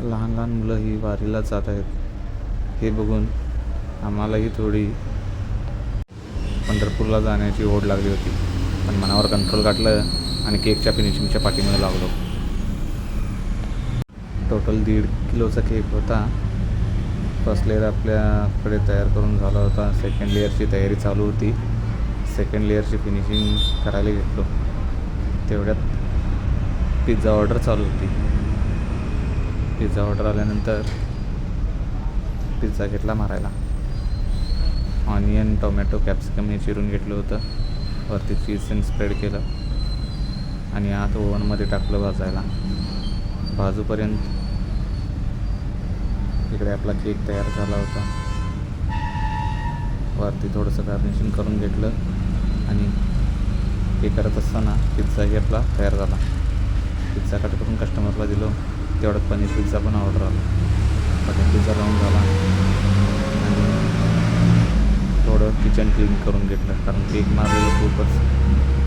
लहान लहान मुलं ही वारीला जात आहेत हे बघून आम्हालाही थोडी पंढरपूरला जाण्याची ओढ लागली होती. पण मनावर कंट्रोल गाठलं आणि केकच्या फिनिशिंगच्या पाठीमध्ये लागलो. टोटल 1.5 किलोचा केक होता. फर्स्ट लेअर आपल्याकडे तयार करून झाला होता. सेकंड लेअरची तयारी चालू होती. सेकंड लेअरची फिनिशिंग करायला घेतलो. तेवढ्यात पिझ्झा ऑर्डर चालू होती. पिझ्झा ऑर्डर आल्यानंतर पिझ्झा घेतला मारायला. ऑनियन, टोमॅटो, कॅप्सिकम हे चिरून घेतलं होतं. वरती चीज स्प्रेड केलं आणि आत ओव्हनमध्ये टाकलं भाजायला. बाजूपर्यंत इकडे आपला केक तयार झाला होता. वरती थोडंसं गार्निशिंग करून घेतलं आणि हे करत असताना पिझ्झाही आपला तयार झाला. पिझ्झा कट करून कस्टमरला दिलो. तेवढ्यात पनीर पिझ्झा पण ऑर्डर आला. पनीर पिझ्झा लावून झाला आणि थोडं किचन क्लीन करून घेतलं कारण केक मारलेलं खूपच